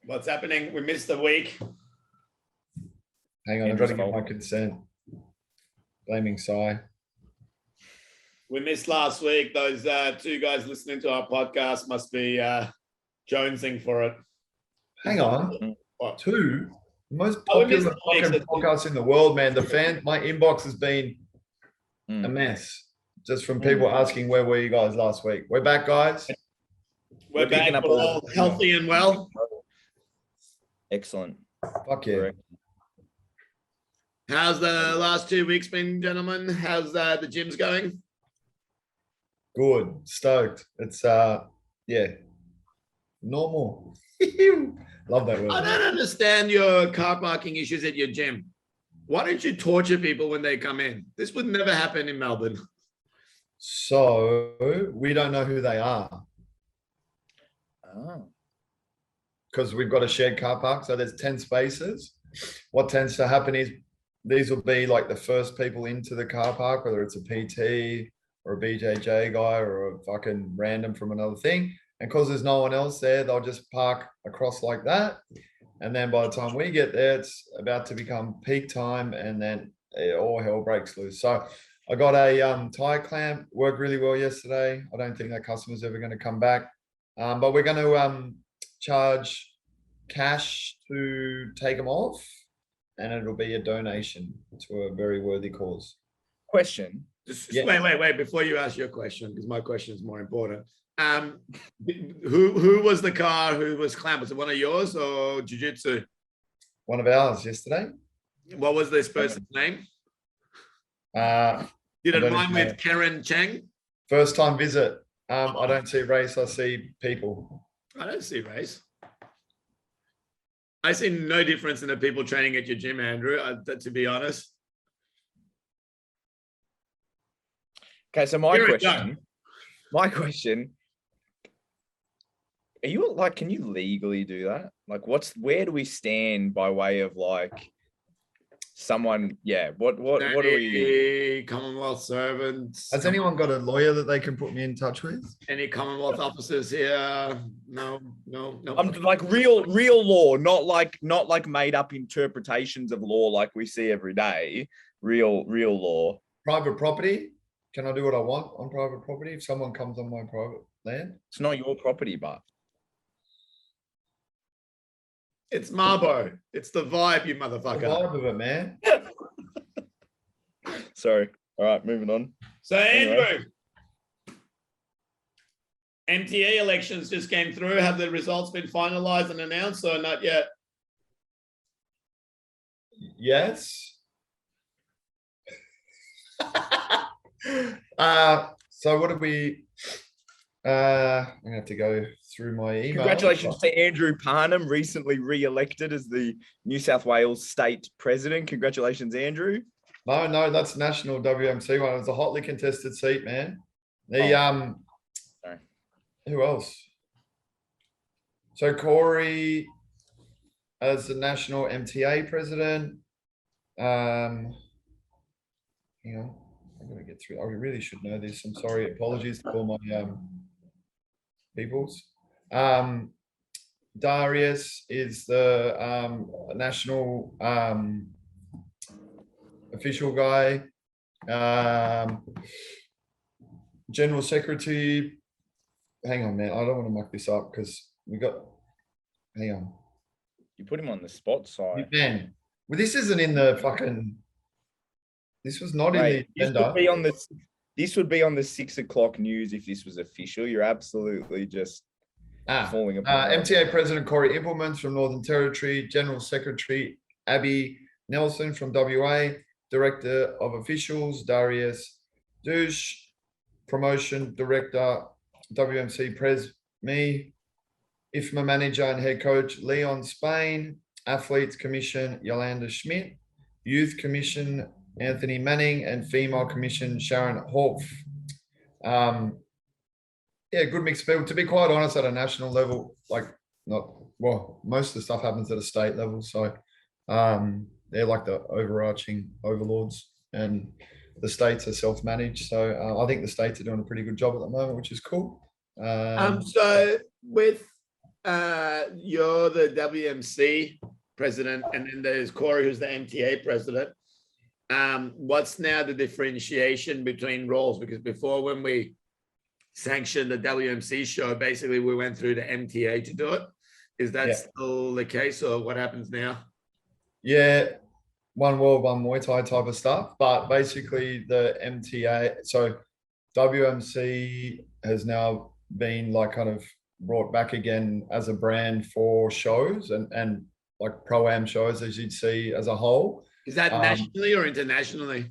What's happening? We missed a week. Hang on, I've got to get my consent. Blaming Sai. We missed last week. Those two guys listening to our podcast must be jonesing for it. Hang on. What? Two? The most popular fucking podcast in the world, man. My inbox has been a mess. Just from people asking where were you guys last week. We're back, guys. We're back. We're all healthy and well. Excellent. Fuck yeah. Correct. How's the last 2 weeks been, gentlemen? How's the gyms going? Good. Stoked. It's normal. Love that word. I don't understand your car parking issues at your gym. Why don't you torture people when they come in? This would never happen in Melbourne. So we don't know who they are. Oh. Because we've got a shared car park. So there's 10 spaces. What tends to happen is these will be like the first people into the car park, whether it's a PT or a BJJ guy or a fucking random from another thing. And because there's no one else there, they'll just park across like that. And then by the time we get there, it's about to become peak time, and then all hell breaks loose. So I got a tire clamp, worked really well yesterday. I don't think that customer's ever going to come back. But we're going to charge cash to take them off, and it'll be a donation to a very worthy cause. Question. Yeah. Wait, before you ask your question, because my question is more important. Who was the car who was clamped? Was it one of yours or jiu-jitsu? One of ours yesterday. What was this person's name? You didn't mind with Karen Cheng? First time visit. I don't see race, I see people. I don't see race. I see no difference in the people training at your gym, Andrew, to be honest. Okay, so my question, are you like, can you legally do that? Like, where do we stand by way of like someone? Yeah, what do we? Commonwealth servants. Has anyone got a lawyer that they can put me in touch with? Any Commonwealth officers here? No. I'm like real law, not like made up interpretations of law like we see every day. Real law. Private property. Can I do what I want on private property if someone comes on my private land? It's not your property, but it's Marbo. It's the vibe, you motherfucker. The vibe of it, man. Sorry. All right, moving on. So Andrew, Mta elections just came through. Have the results been finalized and announced or not yet? Yes. So what did we I'm gonna have to go through my email. Congratulations to Andrew Parnham, recently re-elected as the New South Wales state president. Congratulations, Andrew. No, that's national WMC one. It was a hotly contested seat, man. The Sorry. Who else? So Corey as the national MTA president. Hang on. I'm gonna get through. I really should know this. I'm sorry. Apologies to all my peoples. Darius is the national official guy. General secretary. Hang on, man. I don't want to muck this up because we got. Hang on. You put him on the spot side. Man, well, this isn't in the fucking. This was not in the agenda. This would be on the 6 o'clock news if this was official. You're absolutely just falling apart. MTA President Corey Implements from Northern Territory, General Secretary Abby Nelson from WA, Director of Officials Darius Douche, Promotion Director WMC Pres me, IFMA Manager and Head Coach Leon Spain, Athletes Commission Yolanda Schmidt, Youth Commission Anthony Manning, and Female Commission Sharon Holf. Yeah, good mix of people. To be quite honest, at a national level, most of the stuff happens at a state level. So they're like the overarching overlords, and the states are self-managed. So I think the states are doing a pretty good job at the moment, which is cool. So with you're the WMC president, and then there's Corey, who's the MTA president. What's now the differentiation between roles? Because before, when we sanctioned the WMC show, basically we went through the MTA to do it. Is that still the case, or what happens now? Yeah, one world, one Muay Thai type of stuff. But basically the MTA, so WMC has now been like kind of brought back again as a brand for shows and like pro-am shows, as you'd see as a whole. Is that nationally or internationally?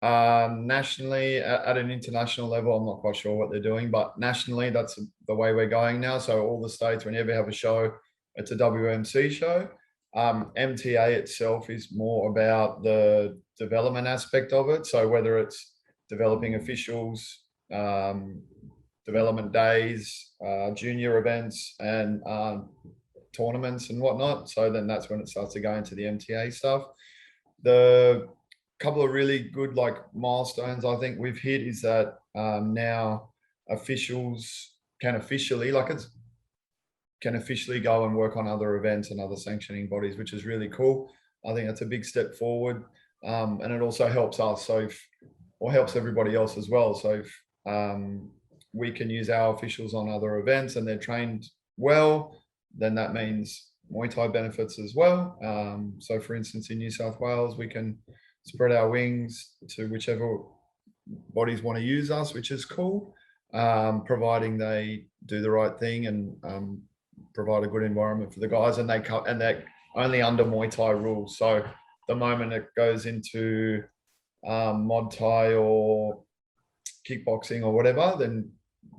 Nationally, at an international level, I'm not quite sure what they're doing, but nationally, that's the way we're going now. So all the states, whenever you have a show, it's a WMC show. MTA itself is more about the development aspect of it. So whether it's developing officials, development days, junior events, and tournaments and whatnot. So then that's when it starts to go into the MTA stuff. The couple of really good like milestones I think we've hit is that now officials can officially go and work on other events and other sanctioning bodies, which is really cool. I think that's a big step forward, and it also helps us, or helps everybody else as well. So if we can use our officials on other events and they're trained well, then that means Muay Thai benefits as well. So for instance, in New South Wales, we can spread our wings to whichever bodies want to use us, which is cool, providing they do the right thing and provide a good environment for the guys, and they're only under Muay Thai rules. So the moment it goes into Mod Thai or kickboxing or whatever, then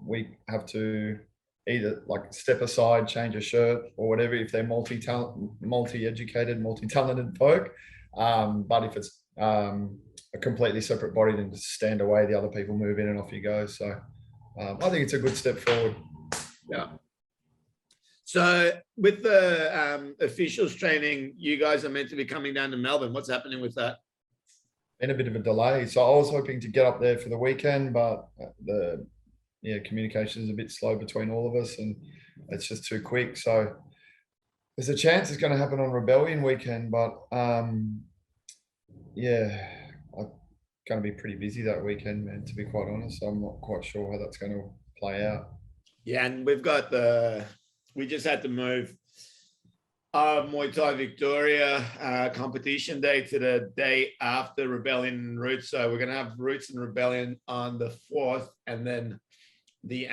we have to either like step aside, change a shirt or whatever if they're multi-educated, multi-talented folk. But if it's a completely separate body, then just stand away, the other people move in and off you go. So I think it's a good step forward. Yeah. So with the officials training, you guys are meant to be coming down to Melbourne. What's happening with that? Been a bit of a delay. So I was hoping to get up there for the weekend, but the communication is a bit slow between all of us and it's just too quick. So there's a chance it's going to happen on Rebellion weekend, but I'm going to be pretty busy that weekend, man, to be quite honest. So I'm not quite sure how that's going to play out. Yeah, and we just had to move our Muay Thai Victoria competition day to the day after Rebellion and Roots. So we're going to have Roots and Rebellion on the 4th, and then the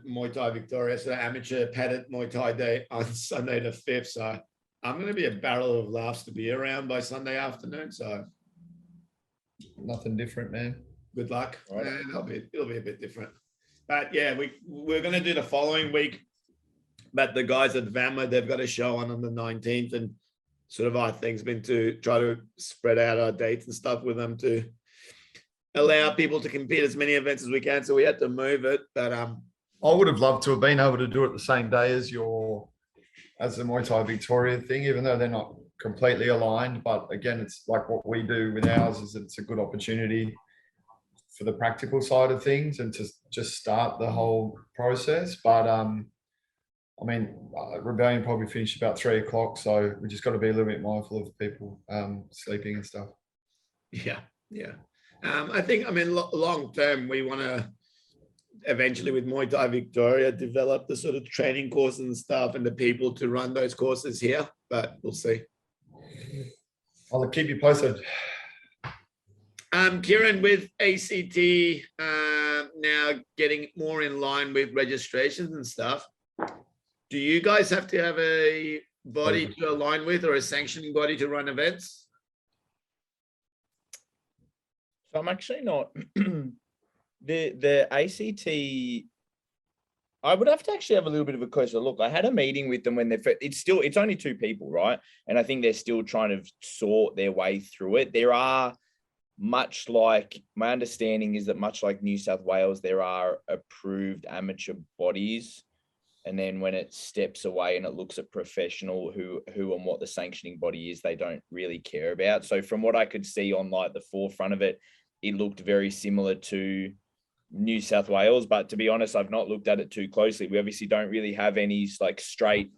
Muay Thai Victoria, so amateur padded Muay Thai day on Sunday the 5th. So I'm going to be a barrel of laughs to be around by Sunday afternoon. So nothing different, man. Good luck. Right. It'll be a bit different. But yeah, we're going to do the following week. But the guys at VAMA, they've got a show on the 19th, and sort of our thing's been to try to spread out our dates and stuff with them to allow people to compete as many events as we can. So we had to move it, but I would have loved to have been able to do it the same day as the Muay Thai Victoria thing, even though they're not completely aligned. But again, it's like what we do with ours is it's a good opportunity for the practical side of things and to just start the whole process. But I mean, Rebellion probably finished about 3 o'clock, so we just got to be a little bit mindful of people sleeping and stuff. Yeah. I think, long term, we want to eventually with Muay Thai Victoria develop the sort of training courses and stuff and the people to run those courses here, but we'll see. I'll keep you posted. Kieran, with ACT now getting more in line with registrations and stuff, do you guys have to have a body to align with or a sanctioning body to run events? So I'm actually not the ACT. I would have to actually have a little bit of a closer look. I had a meeting with them when it's only 2 people, right? And I think they're still trying to sort their way through it. There are my understanding is that much like New South Wales, there are approved amateur bodies. And then when it steps away and it looks at professional who and what the sanctioning body is, they don't really care about. So from what I could see on like the forefront of it, it looked very similar to New South Wales, but to be honest, I've not looked at it too closely. We obviously don't really have any like straight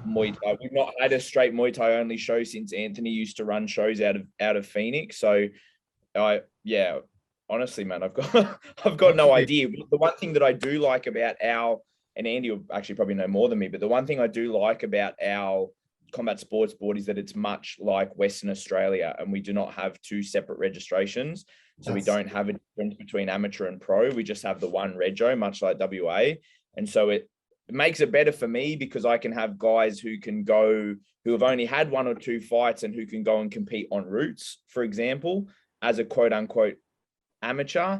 Muay Thai. We've not had a straight Muay Thai only show since Anthony used to run shows out of Phoenix. So honestly, man, I've got no idea. The one thing that I do like about and Andy will actually probably know more than me, but the one thing I do like about our combat sports board is that it's much like Western Australia, and we do not have two separate registrations. So we don't have a difference between amateur and pro. We just have the one rego, much like WA. And so it makes it better for me because I can have guys who have only had one or two fights and who can go and compete on routes, for example, as a quote unquote amateur.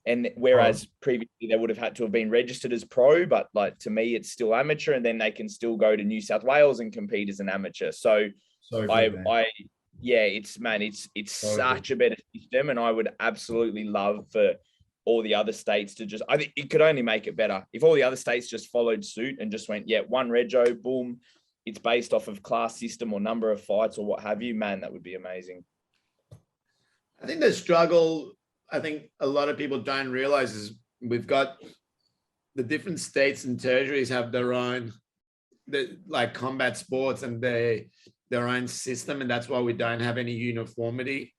And whereas previously they would have had to have been registered as pro, but like to me, it's still amateur, and then they can still go to New South Wales and compete as an amateur. So it's such a better system, and I would absolutely love for all the other states to I think it could only make it better if all the other states just followed suit and just went, one rego, boom, it's based off of class system or number of fights or what have you, man, that would be amazing. I think the struggle, I think a lot of people don't realize is we've got the different states and territories have their own, like combat sports and their own system. And that's why we don't have any uniformity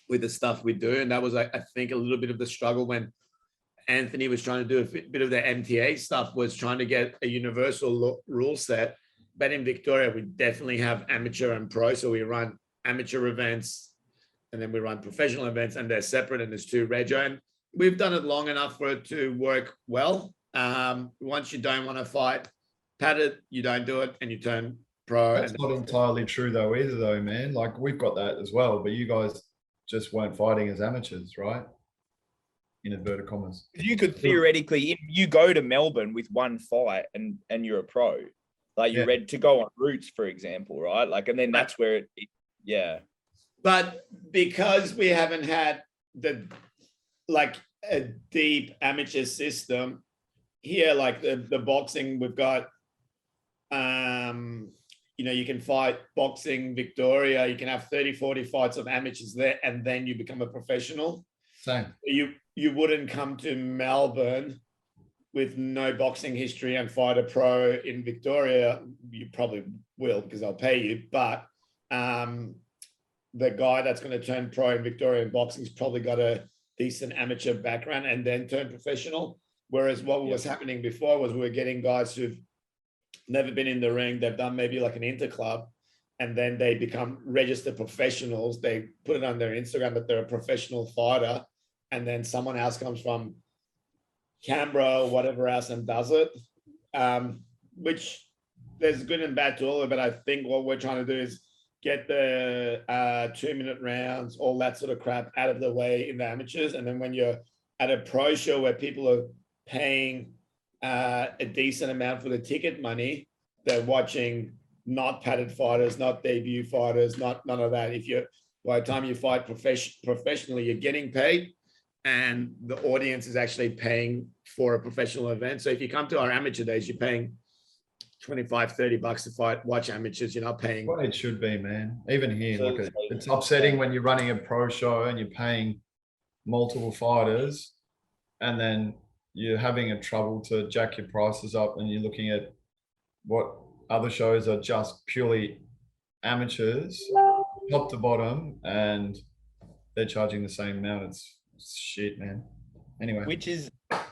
with the stuff we do. And that was, I think, a little bit of the struggle when Anthony was trying to do a bit of the MTA stuff, was trying to get a universal rule set. But in Victoria, we definitely have amateur and pro. So we run amateur events and then we run professional events, and they're separate, and there's two rego. And we've done it long enough for it to work well. Once you don't want to fight padded, you don't do it and you turn pro. That's not entirely true though either though, man. Like we've got that as well, but you guys just weren't fighting as amateurs, right? In inverted commas. You could theoretically, if you go to Melbourne with one fight and you're a pro, like you're ready to go on routes, for example, right? Like, and then that's where But because we haven't had a deep amateur system here, like the boxing, we've got, you can fight boxing Victoria, you can have 30, 40 fights of amateurs there, and then you become a professional. Same. You wouldn't come to Melbourne with no boxing history and fight a pro in Victoria. You probably will because I'll pay you, but the guy that's going to turn pro in Victorian boxing's probably got a decent amateur background and then turn professional. Whereas what was happening before was we were getting guys who've never been in the ring. They've done maybe like an interclub, and then they become registered professionals. They put it on their Instagram that they're a professional fighter. And then someone else comes from Canberra or whatever else and does it, which there's good and bad to all of it. But I think what we're trying to do is get the 2-minute rounds, all that sort of crap out of the way in the amateurs. And then when you're at a pro show where people are paying a decent amount for the ticket money, they're watching not padded fighters, not debut fighters, none of that. By the time you fight professionally, you're getting paid, and the audience is actually paying for a professional event. So if you come to our amateur days, you're paying $25-$30 to watch amateurs. You're not paying. Well, it should be, man. Even here, look, it's upsetting when you're running a pro show and you're paying multiple fighters, and then you're having a trouble to jack your prices up, and you're looking at what other shows are just purely amateurs, top to bottom, and they're charging the same amount. It's shit, man. Anyway,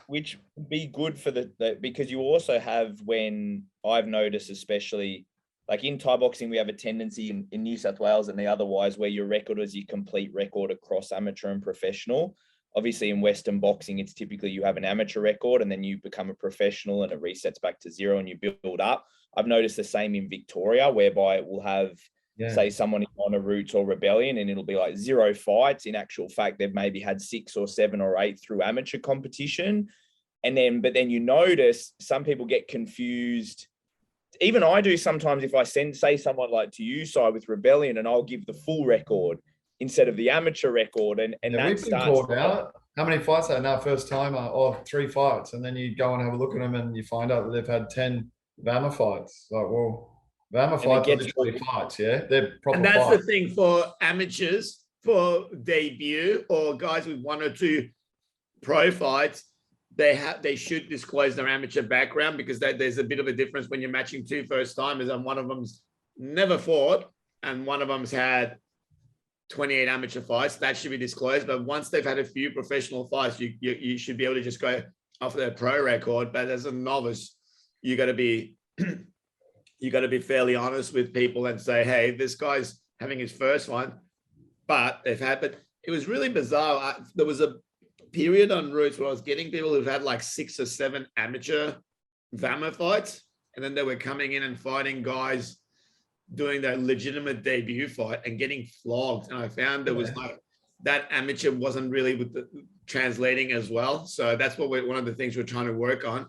which would be good for the because you also have, when I've noticed, especially like in Thai boxing, we have a tendency in New South Wales and the otherwise where your record is your complete record across amateur and professional. Obviously in Western boxing, it's typically you have an amateur record and then you become a professional and it resets back to zero and you build up. I've noticed the same in Victoria, whereby it will have, say, someone on a Roots or Rebellion, and it'll be like 0 fights. In actual fact, they've maybe had 6 or 7 or 8 through amateur competition. But then you notice some people get confused. Even I do sometimes if I say someone like to you, Si, with Rebellion, and I'll give the full record instead of the amateur record. And that we've been called out. How many fights are now? First timer or 3 fights. And then you go and have a look at them and you find out that they've had 10 VAMA fights. Like, well, VAMA fights are literally fights, they're proper. And that's fights. the thing for amateurs, for debut or guys with 1 or 2 pro fights, they should disclose their amateur background, because there's a bit of a difference when you're matching two first timers, and one of them's never fought and one of them's had 28 amateur fights. That should be disclosed. But once they've had a few professional fights, you should be able to just go off their pro record. But as a novice, you got to be fairly honest with people and say, hey, this guy's having his first one, but it was really bizarre. There was a period on Roots where I was getting people who've had like 6 or 7 amateur VAMA fights, and then they were coming in and fighting guys doing their legitimate debut fight and getting flogged. And I found there was like that amateur wasn't really with the translating as well. So that's what one of the things we're trying to work on.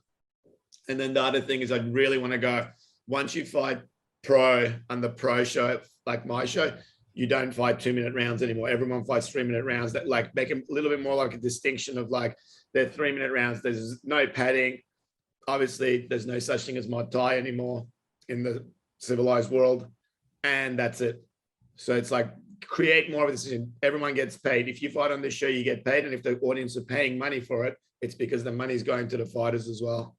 And then the other thing is, I really want to go, once you fight pro on the pro show, like my show, you don't fight 2-minute rounds anymore. Everyone fights 3-minute rounds that like make them a little bit more like a distinction of like they're 3-minute rounds. There's no padding. Obviously, there's no such thing as Muay anymore in the civilized world. And that's it. So it's like create more of a decision. Everyone gets paid. If you fight on this show, you get paid. And if the audience are paying money for it, it's because the money's going to the fighters as well.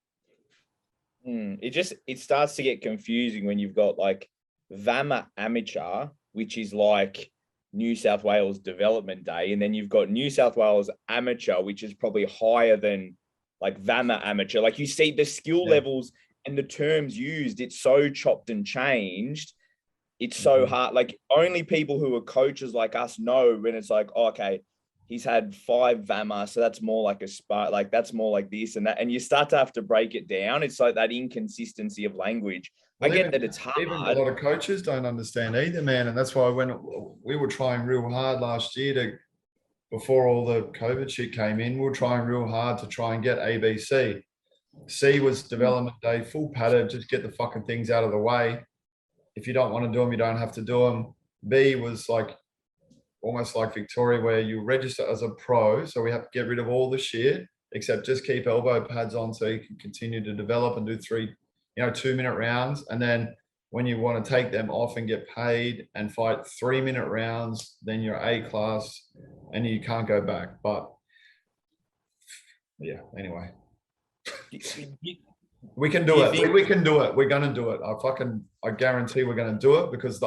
It starts to get confusing when you've got like VAMA amateur, which is like New South Wales Development Day, and then you've got New South Wales amateur, which is probably higher than like VAMA amateur. Like you see the skill levels and the terms used, it's so chopped and changed. It's so hard. Like only people who are coaches like us know when it's like, oh, okay, he's had 5 VAMA, so that's more like a spot, like that's more like this and that. And you start to have to break it down. It's like that inconsistency of language. Well, I get that it's hard. Even a lot of coaches don't understand either, man. And that's why we were trying real hard last year before all the COVID shit came in, we were trying real hard to try and get ABC. C was development day, full padded, just get the fucking things out of the way. If you don't want to do them, you don't have to do them. B was like almost like Victoria, where you register as a pro. So we have to get rid of all the shit, except just keep elbow pads on so you can continue to develop and do 2-minute rounds. And then when you want to take them off and get paid and fight 3-minute rounds, then you're A class and you can't go back. But yeah, anyway. We can do it. We can do it. We're going to do it. I guarantee we're going to do it, because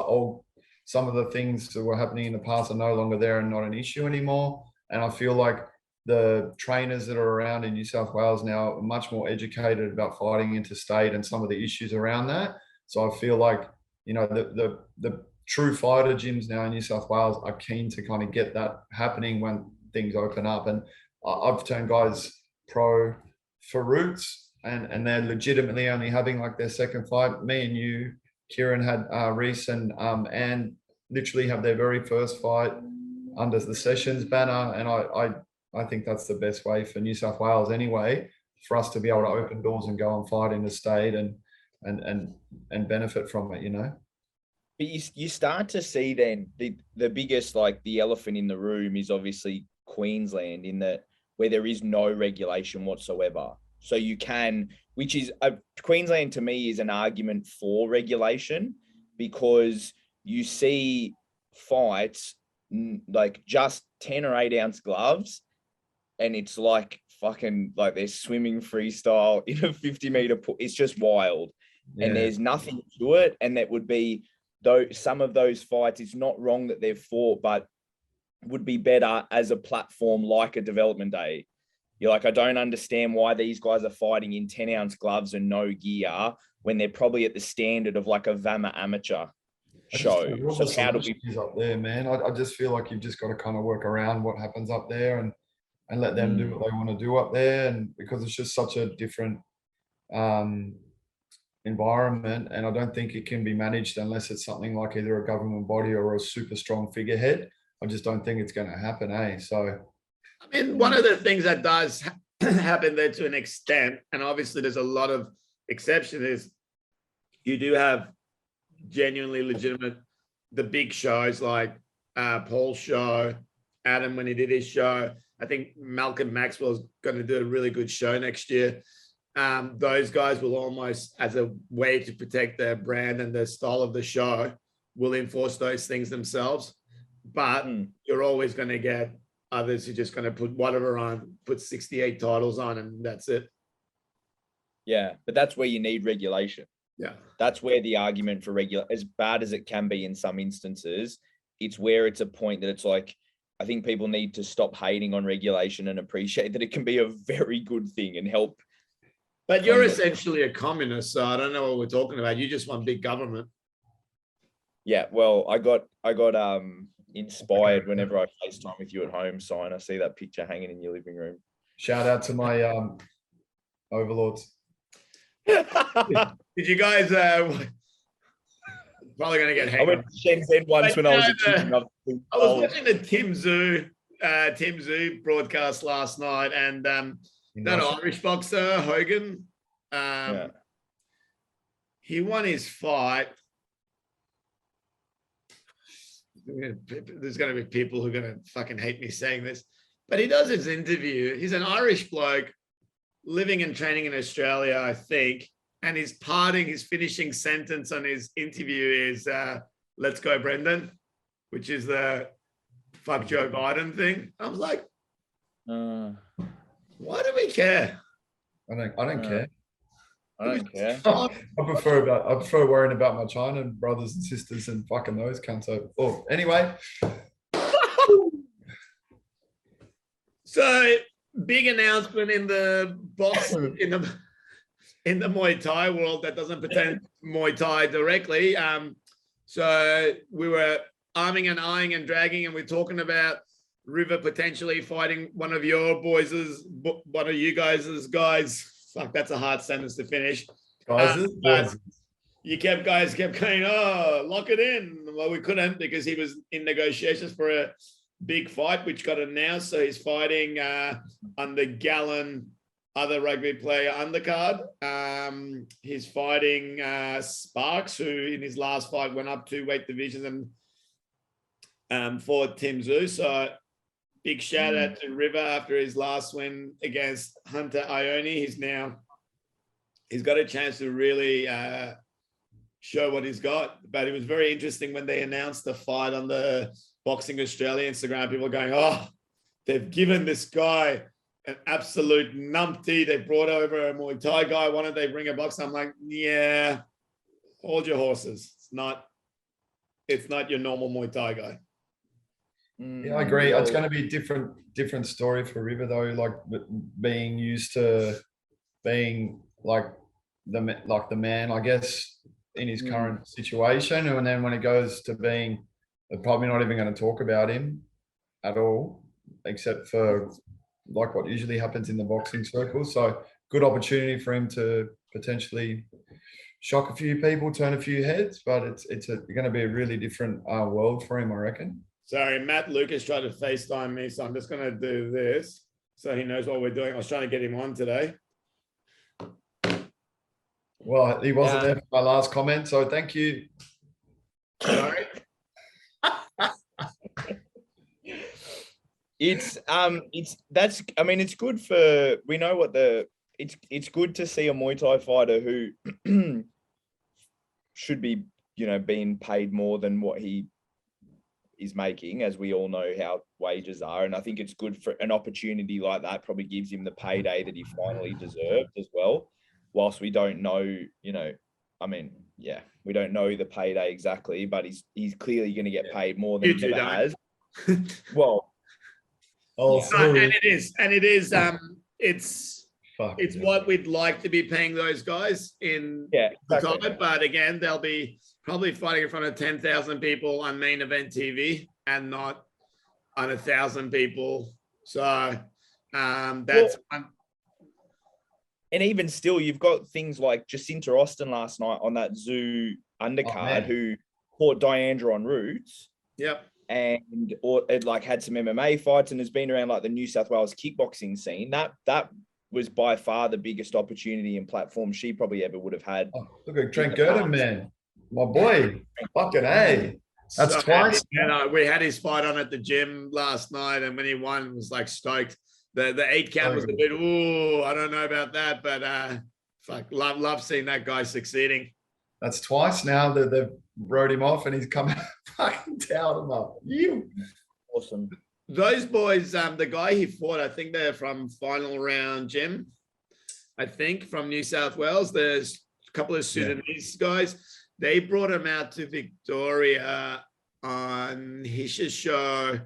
some of the things that were happening in the past are no longer there and not an issue anymore. And I feel like the trainers that are around in New South Wales now are much more educated about fighting interstate and some of the issues around that. So I feel like, the true fighter gyms now in New South Wales are keen to kind of get that happening when things open up. And I've turned guys pro for Roots, and they're legitimately only having like their second fight. Me and you, Kieran, had Reese and literally have their very first fight under the Sessions banner. And I think that's the best way for New South Wales anyway, for us to be able to open doors and go and fight in the state and benefit from it, But you start to see then the biggest, like the elephant in the room is obviously Queensland, in that where there is no regulation whatsoever. So you can, which is Queensland to me is an argument for regulation, because you see fights like just 10 or 8 ounce gloves, and it's like fucking like they're swimming freestyle in a 50-meter pool. It's just wild. Yeah. And there's nothing to it. And that would be, though some of those fights, it's not wrong that they've fought, but would be better as a platform like a development day. You're like, I don't understand why these guys are fighting in 10 ounce gloves and no gear when they're probably at the standard of like a VAMA amateur show. So how do we up there, man? I just feel like you've just got to kind of work around what happens up there and let them do what they want to do up there. And because it's just such a different environment, and I don't think it can be managed unless it's something like either a government body or a super strong figurehead. I just don't think it's going to happen, So I mean, one of the things that does happen there to an extent, and obviously there's a lot of exceptions, is you do have genuinely legitimate, the big shows like Paul's show, Adam when he did his show. I think Malcolm Maxwell's going to do a really good show next year. Those guys will almost, as a way to protect their brand and the style of the show, will enforce those things themselves. But you're always going to get others who are just going to put whatever on, put 68 titles on, and that's it. Yeah, but that's where you need regulation. Yeah. That's where the argument for as bad as it can be in some instances, it's where it's a point that it's like, I think people need to stop hating on regulation and appreciate that it can be a very good thing and help. But you're essentially a communist, so I don't know what we're talking about. You just want big government. Yeah, well, I got inspired whenever I FaceTime with you at home, Sign. I see that picture hanging in your living room. Shout out to my overlords. Did you guys probably going to get hanged? I went to Shenzhen once when I was a kid. I was watching the Tim Zoo broadcast last night, and that Irish boxer Hogan, he won his fight. There's going to be people who are going to fucking hate me saying this, but he does his interview. He's an Irish bloke living and training in Australia, I think. And his finishing sentence on his interview is, "Let's go, Brendan," which is the fuck Joe Biden thing. I was like, why do we care? I don't care. I don't care. I prefer worrying about my China brothers and sisters and fucking those cunts over. Oh, anyway. So big announcement in the box in the Muay Thai world that doesn't pertain to Muay Thai directly. So we were arming and eyeing and dragging, and we're talking about River potentially fighting one of you guys' guys. Fuck, that's a hard sentence to finish. Guys kept going, oh, lock it in. Well, we couldn't because he was in negotiations for a big fight, which got announced. So he's fighting under Gallen, other rugby player undercard. He's fighting Sparks, who in his last fight went up 2 weight divisions and fought Tim Zoo. So big shout out to River after his last win against Hunter Ione. He's got a chance to really show what he's got. But it was very interesting when they announced the fight on the Boxing Australia Instagram. People are going, oh, they've given this guy an absolute numpty. They brought over a Muay Thai guy. Why don't they bring a boxer? I'm like, yeah, hold your horses. It's not your normal Muay Thai guy. Yeah, I agree. It's going to be a different story for River though. Like being used to being like the man, I guess, in his current situation, and then when it goes to being, they're probably not even going to talk about him at all, except for like what usually happens in the boxing circle. So good opportunity for him to potentially shock a few people, turn a few heads, but it's going to be a really different world for him, I reckon. Sorry, Matt Lucas tried to FaceTime me, so I'm just going to do this so he knows what we're doing. I was trying to get him on today. Well, he wasn't there for my last comment, so thank you. Sorry. It's good for, we know what it's good to see a Muay Thai fighter who should be, being paid more than what he is making, as we all know how wages are. And I think it's good for an opportunity like that, probably gives him the payday that he finally deserved as well. Whilst we don't know, we don't know the payday exactly, but he's clearly going to get paid more than he ever has. Well, and it is it's what we'd like to be paying those guys in exactly. But again, they'll be probably fighting in front of 10,000 people on main event TV and not on 1,000 people. So that's and even still, you've got things like Jacinta Austin last night on that Zoo undercard who fought Diandra on Roots. Yep. And had some MMA fights and has been around like the New South Wales kickboxing scene. That was by far the biggest opportunity and platform she probably ever would have had. Oh, look at Trent Gurdon, man. My boy. Fucking A. That's twice. And we had his fight on at the gym last night, and when he won, it was like stoked. The 8 count was a bit, I don't know about that, but love seeing that guy succeeding. That's twice now that they've wrote him off and he's come fucking towed him up. Awesome. those boys, the guy he fought, I think they're from final round gym. I think from New South Wales. There's a couple of Sudanese guys. They brought him out to Victoria on Hish's show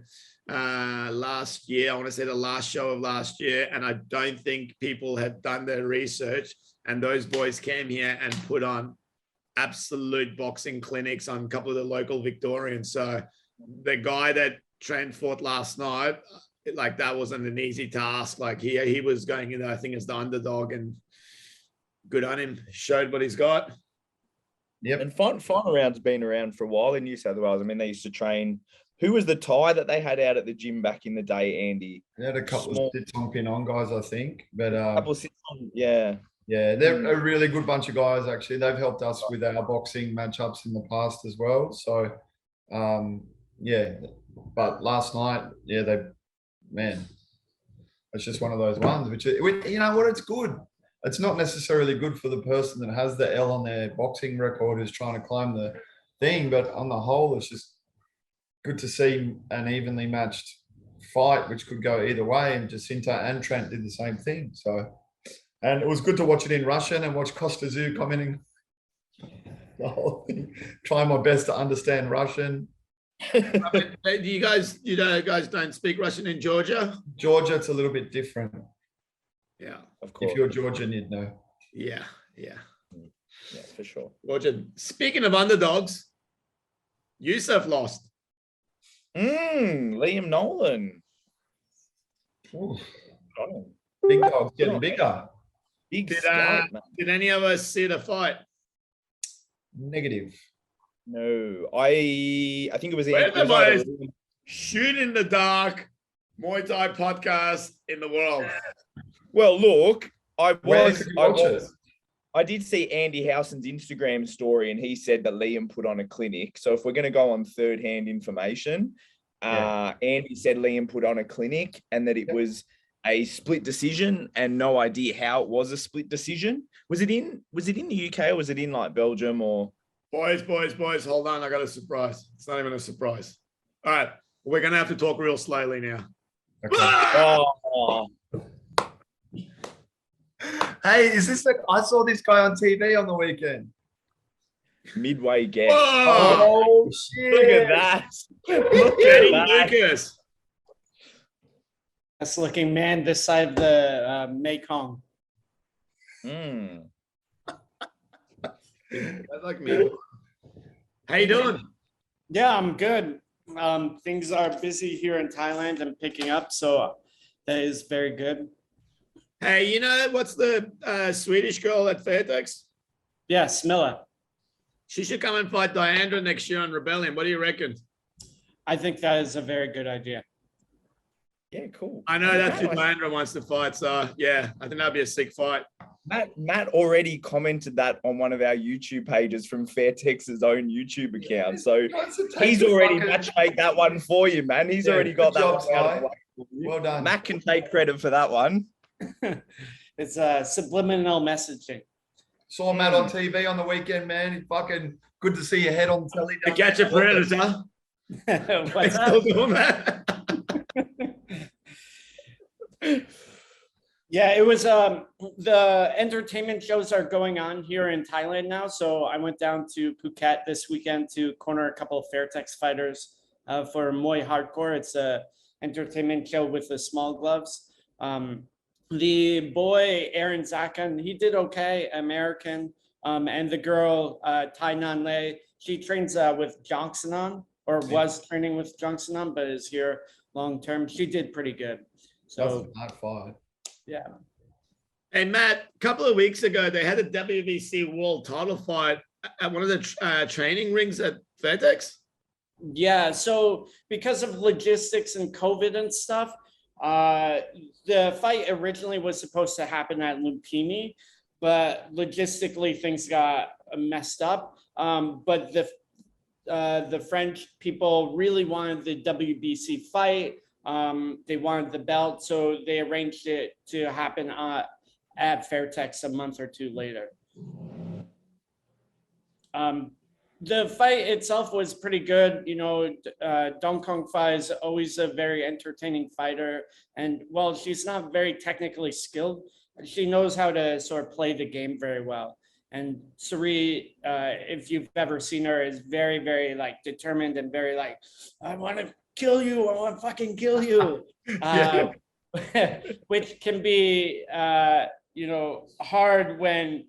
last year. I want to say the last show of last year. And I don't think people had done their research. And those boys came here and put on absolute boxing clinics on a couple of the local Victorians. So the guy that Trent fought last night, like that wasn't an easy task. Like he was going in, I think, as the underdog, and good on him. Showed what he's got. Yep. And final round's been around for a while in New South Wales. I mean, they used to train. Who was the Thai that they had out at the gym back in the day, Andy? They had a couple of sit-on pin-on guys, I think. But yeah. Yeah, they're a really good bunch of guys, actually. They've helped us with our boxing matchups in the past as well. So, yeah. But last night, yeah, it's just one of those ones, which, you know what, it's good. It's not necessarily good for the person that has the L on their boxing record who's trying to climb the thing, but on the whole, it's just good to see an evenly matched fight, which could go either way. And Jacinta and Trent did the same thing. So, and it was good to watch it in Russian and watch Kostazu commenting the whole thing, trying my best to understand Russian. You guys don't speak Russian in Georgia? Georgia, it's a little bit different. Yeah, of course. If you're Georgian, you'd know. Yeah, for sure. Georgia. Speaking of underdogs, Yusuf lost. Liam Nolan. Ooh. Big dogs getting bigger. Did any of us see the fight? Negative. No, I think it was the most shoot in the dark Muay Thai podcast in the world. Well, look, I did see Andy Howson's Instagram story, and he said that Liam put on a clinic. So if we're going to go on third-hand information, Andy said Liam put on a clinic and that it was a split decision, and no idea how it was a split decision. Was it in the UK, or was it in like Belgium or? Boys, hold on. I got a surprise. It's not even a surprise. All right. We're going to have to talk real slowly now. Okay. Oh. Hey, is this I saw this guy on TV on the weekend. Midway guest. Oh, shit. Look at that. Look at that. Lucas. That's looking man this side of the Mekong. That's like me. How you doing? Yeah, I'm good. Things are busy here in Thailand and picking up, so that is very good. Hey, you know what's the Swedish girl at Fairtex? Yeah, Smilla. She should come and fight Diandra next year on Rebellion. What do you reckon? I think that is a very good idea. Yeah, cool. I know that's who Diandra wants to fight, so yeah, I think that'd be a sick fight. Matt already commented that on one of our YouTube pages from Fairtex's own YouTube account. So he's already matchmade that one for you, man. He's already got that one out of the way. Well done. Matt can take credit for that one. It's subliminal messaging. Saw Matt on TV on the weekend, man. He's fucking good to see your head on telly. To catch a predator. What's up? Doing that? Yeah, it was the entertainment shows are going on here in Thailand now. So I went down to Phuket this weekend to corner a couple of Fairtex fighters for Muay Hardcore. It's a entertainment show with the small gloves. The boy Aaron Zakan, he did okay, American. And the girl Tai Nan Lei, she trains with Johnsonon, or was training with Johnsonon, but is here long term. She did pretty good. So not fight. Yeah. Hey, Matt, a couple of weeks ago, they had a WBC world title fight at one of the training rings at Fairtex. Yeah. So because of logistics and COVID and stuff, the fight originally was supposed to happen at Lumpini, but logistically things got messed up. But the French people really wanted the WBC fight. They wanted the belt, so they arranged it to happen at Fairtex a month or two later. The fight itself was pretty good. Dong Kong Fai is always a very entertaining fighter. And while she's not very technically skilled, she knows how to sort of play the game very well. And Suri, if you've ever seen her, is very, very like determined and very like, I want to kill you. I want to fucking kill you. Which can be, hard when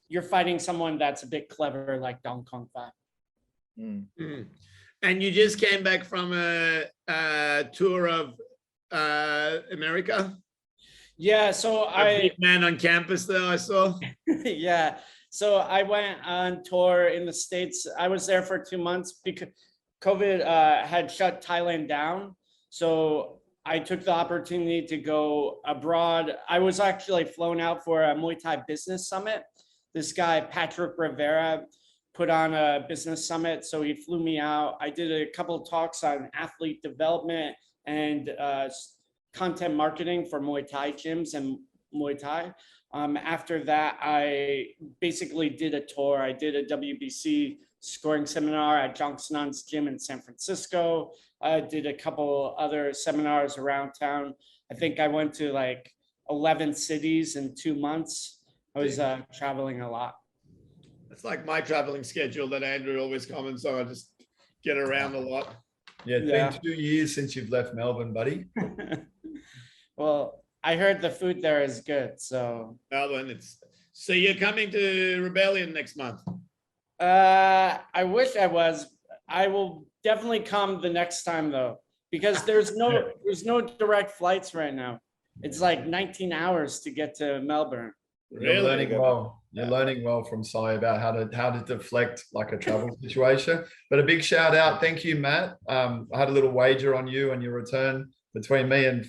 you're fighting someone that's a bit clever like Dong Kong Fai. And you just came back from a tour of America? Yeah, so A big man on campus there, I saw. yeah. So I went on tour in the States. I was there for 2 months because COVID had shut Thailand down. So I took the opportunity to go abroad. I was actually flown out for a Muay Thai business summit. This guy, Patrick Rivera, put on a business summit. So he flew me out. I did a couple of talks on athlete development and content marketing for Muay Thai gyms and Muay Thai. After that, I basically did a tour. I did a WBC scoring seminar at Jongson's gym in San Francisco. I did a couple other seminars around town. I think I went to like 11 cities in 2 months. I was traveling a lot. It's like my traveling schedule that Andrew always comments on. I just get around a lot. Yeah, it's been 2 years since you've left Melbourne, buddy. Well, I heard the food there is good, so. Melbourne, so you're coming to Rebellion next month? I wish I was. I will definitely come the next time though, because there's no direct flights right now. It's like 19 hours to get to Melbourne. You're learning well. You're learning well from Sai about how to deflect like a travel situation. But a big shout out, thank you, Matt. I had a little wager on you and your return between me and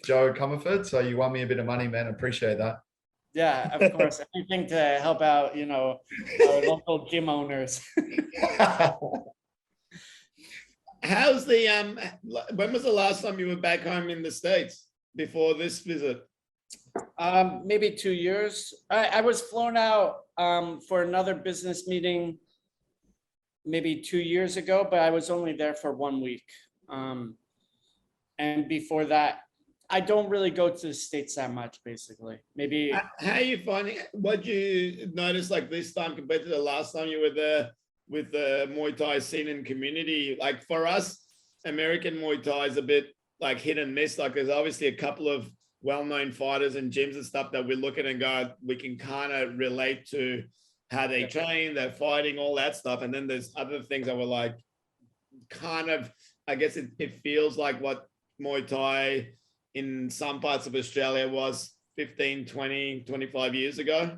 Joe Comerford. So you won me a bit of money, man. Appreciate that. Yeah, of course. Anything to help out, our local gym owners. How's when was the last time you were back home in the States before this visit? Maybe 2 years. I was flown out for another business meeting maybe 2 years ago, but I was only there for 1 week. And before that, I don't really go to the States that much, basically. Maybe. How are you finding it? What you notice like this time compared to the last time you were there with the Muay Thai scene and community? Like for us, American Muay Thai is a bit like hit and miss. Like there's obviously a couple of well-known fighters and gyms and stuff that we look at and go, we can kind of relate to how they train, they're fighting, all that stuff. And then there's other things that were like, kind of, I guess it feels like what Muay Thai in some parts of Australia was 15, 20, 25 years ago.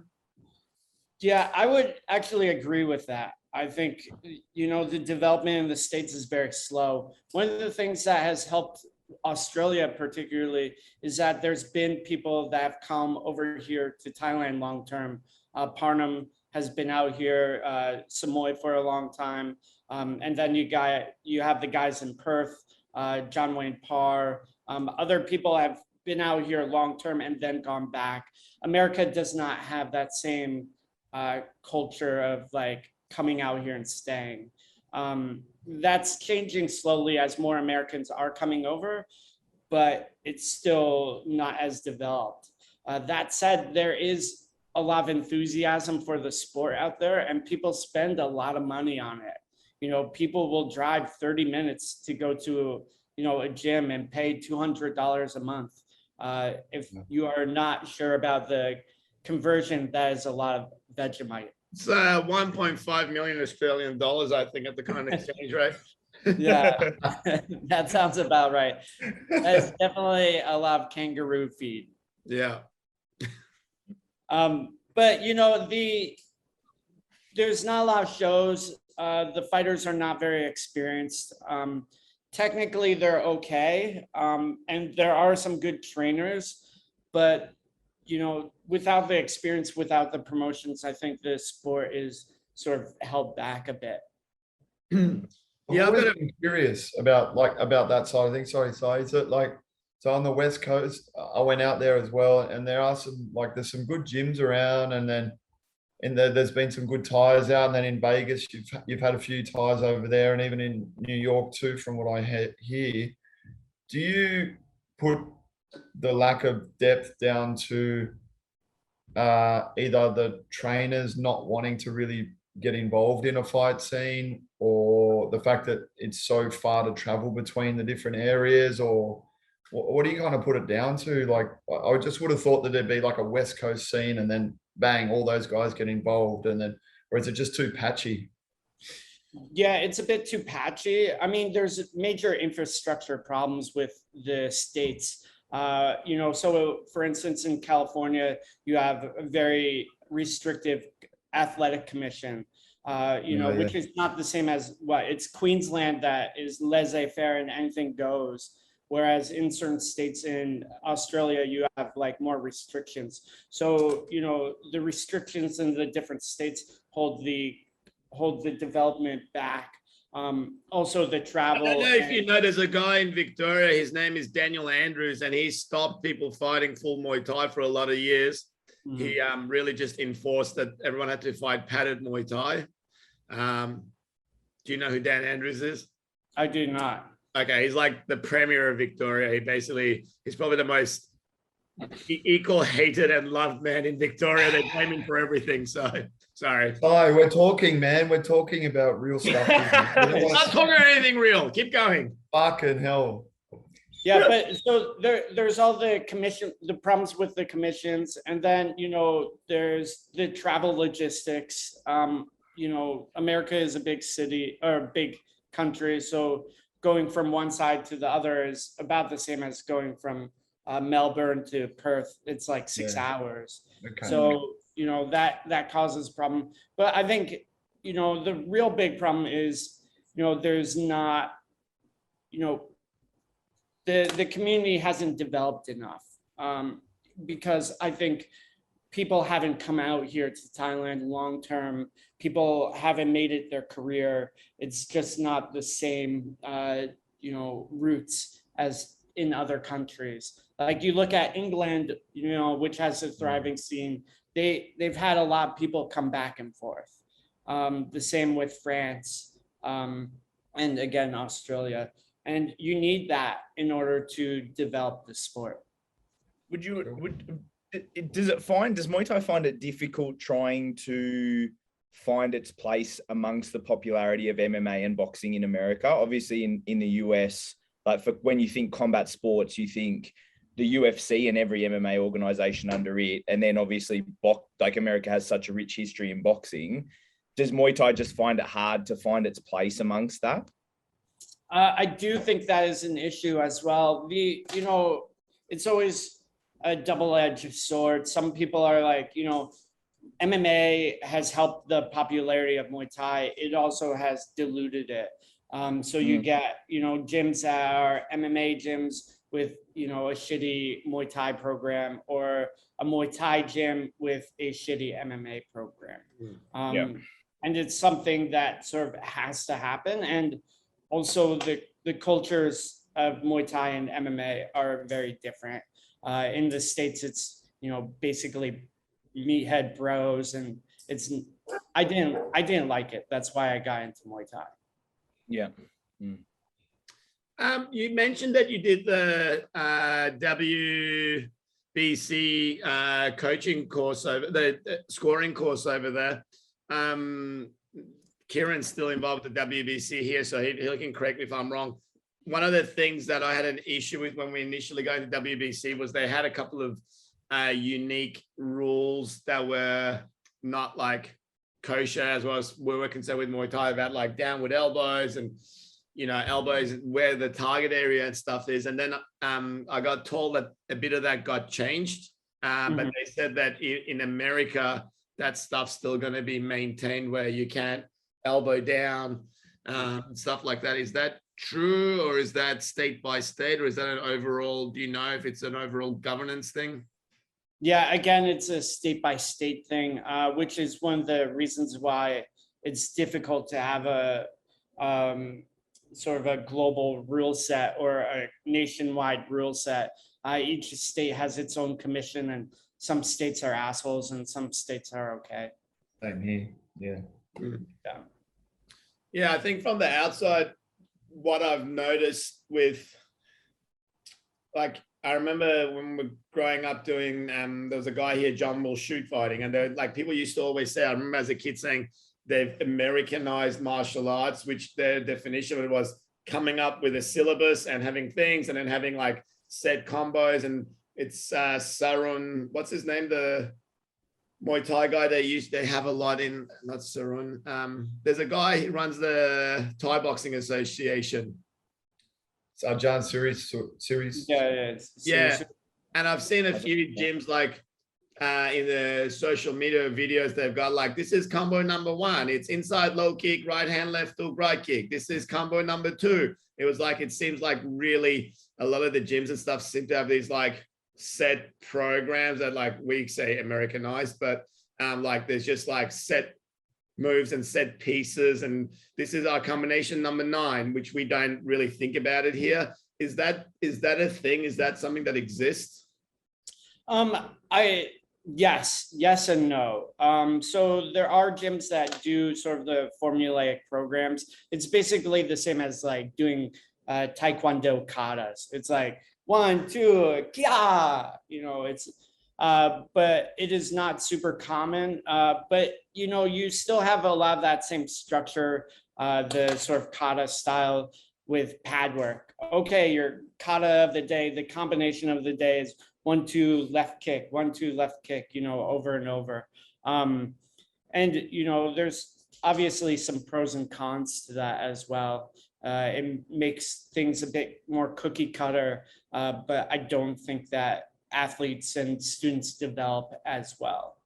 Yeah, I would actually agree with that. I think, the development in the States is very slow. One of the things that has helped Australia particularly is that there's been people that have come over here to Thailand long term. Parnam has been out here, Samoy for a long time. And then you have the guys in Perth, John Wayne Parr. Other people have been out here long term and then gone back. America does not have that same culture of like coming out here and staying. That's changing slowly as more Americans are coming over, but it's still not as developed. That said, there is a lot of enthusiasm for the sport out there and people spend a lot of money on it. People will drive 30 minutes to go to a gym and pay $200 a month. If you are not sure about the conversion, that is a lot of Vegemite. It's 1.5 million Australian dollars, I think, at the current exchange rate. Yeah, that sounds about right. That's definitely a lot of kangaroo feed. Yeah. But there's not a lot of shows. The fighters are not very experienced. Technically, they're okay, and there are some good trainers, but without the experience, without the promotions, I think the sport is sort of held back a bit. Yeah, I'm curious about that side of things. Sorry, Si. Is it like so on the West Coast? I went out there as well, and there's some good gyms around, and then there's been some good ties out, and then in Vegas you've had a few ties over there, and even in New York too, from what I hear. Do you put the lack of depth down to either the trainers not wanting to really get involved in a fight scene, or the fact that it's so far to travel between the different areas, or what do you kind of put it down to? Like, I just would have thought that there'd be like a West Coast scene and then bang, all those guys get involved, and then, or is it just too patchy? Yeah, it's a bit too patchy. I mean, there's major infrastructure problems with the states. So for instance, in California, you have a very restrictive athletic commission, which is not the same as it's Queensland that is laissez-faire and anything goes. Whereas in certain states in Australia, you have like more restrictions. So, the restrictions in the different states hold the development back. Also the travel. I don't know if you know, there's a guy in Victoria, his name is Daniel Andrews, and he stopped people fighting full Muay Thai for a lot of years. Mm-hmm. He really just enforced that everyone had to fight padded Muay Thai. Do you know who Dan Andrews is? I do not. Okay, he's like the premier of Victoria. He's probably the most equal hated and loved man in Victoria. They blame him for everything. So sorry. Sorry, we're talking, man. We're talking about real stuff. We're not talking about anything real. Keep going. Fucking hell. Yeah, but so there's all the problems with the commissions, and then there's the travel logistics. America is a big city or a big country, so going from one side to the other is about the same as going from Melbourne to Perth. It's like 6 hours. Okay. So that causes problem. But I think the real big problem is there's not the community hasn't developed enough, because I think people haven't come out here to Thailand long term. People haven't made it their career. It's just not the same roots as in other countries. Like you look at England, which has a thriving scene. They've had a lot of people come back and forth. The same with France, and again Australia. And you need that in order to develop the sport. Does Muay Thai find it difficult trying to find its place amongst the popularity of MMA and boxing in America? Obviously in the US, like when you think combat sports, you think the UFC and every MMA organization under it. And then obviously America has such a rich history in boxing. Does Muay Thai just find it hard to find its place amongst that? I do think that is an issue as well. It's always a double-edged sword. Some people are like, MMA has helped the popularity of Muay Thai. It also has diluted it. So you get, gyms that are MMA gyms with, a shitty Muay Thai program, or a Muay Thai gym with a shitty MMA program. And it's something that sort of has to happen. And also the cultures of Muay Thai and MMA are very different. In the States, it's, basically meathead bros, and I didn't like it. That's why I got into Muay Thai. Yeah. You mentioned that you did the WBC coaching course over the scoring course over there. Kieran's still involved with the WBC here, so he can correct me if I'm wrong. One of the things that I had an issue with when we initially got into WBC was they had a couple of unique rules that were not like kosher, as well as we were concerned with Muay Thai about like downward elbows and, elbows where the target area and stuff is. And then I got told that a bit of that got changed, but they said that in America, that stuff's still going to be maintained where you can't elbow down, stuff like that. Is that true, or is that state by state, or is that an overall, do you know if it's an overall governance thing? Yeah, again, it's a state by state thing, which is one of the reasons why it's difficult to have a sort of a global rule set or a nationwide rule set. Each state has its own commission, and some states are assholes and some states are okay. Same here. Yeah. Yeah, I think from the outside, what I've noticed with, like, I remember when we were growing up doing, there was a guy here, John Will, shoot fighting, and like people used to always say, I remember as a kid saying they've Americanized martial arts, which their definition of it was coming up with a syllabus and having things, and then having like set combos. And it's Sarun, what's his name, the Muay Thai guy they have a lot in, not Sarun. There's a guy who runs the Thai Boxing Association. So John series. Yeah. And I've seen a few gyms like in the social media videos, they've got like, this is combo number 1. It's inside low kick, right hand, left hook, right kick. This is combo number 2. It was like, it seems like really a lot of the gyms and stuff seem to have these like set programs that like we say Americanized, but like there's just like set moves and set pieces, and this is our combination number 9, which we don't really think about it here. Is that a thing? Is that something that exists? Yes and no. So there are gyms that do sort of the formulaic programs. It's basically the same as like doing Taekwondo katas. It's like 1, 2, kia, it's, but it is not super common. But, you still have a lot of that same structure, the sort of kata style with pad work. Okay, your kata of the day, the combination of the day is 1, 2, left kick, 1, 2, left kick, over and over. And, there's obviously some pros and cons to that as well. It makes things a bit more cookie cutter, but I don't think that athletes and students develop as well.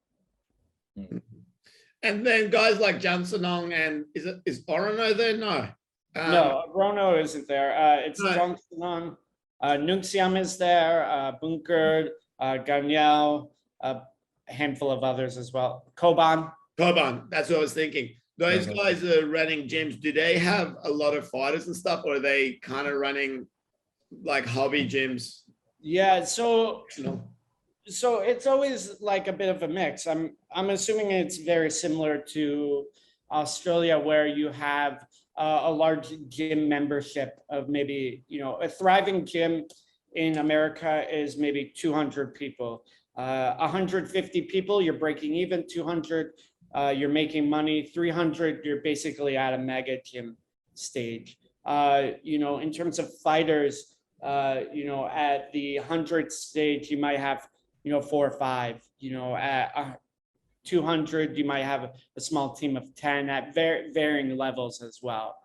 And then guys like Jansenong and is Orono there? No. No, Rono isn't there. It's No. Jansenong. Nunxiam is there, Bunker, Ganyao, a handful of others as well. Koban. That's what I was thinking. Those guys are running gyms. Do they have a lot of fighters and stuff, or are they kind of running like hobby gyms? Yeah, so it's always like a bit of a mix. I'm assuming it's very similar to Australia, where you have a large gym membership of maybe, a thriving gym in America is maybe 200 people, 150 people, you're breaking even. 200, you're making money. 300, you're basically at a mega gym stage. In terms of fighters, at the 100 stage, you might have, 4 or 5, at 200, you might have a small team of 10 at varying levels as well.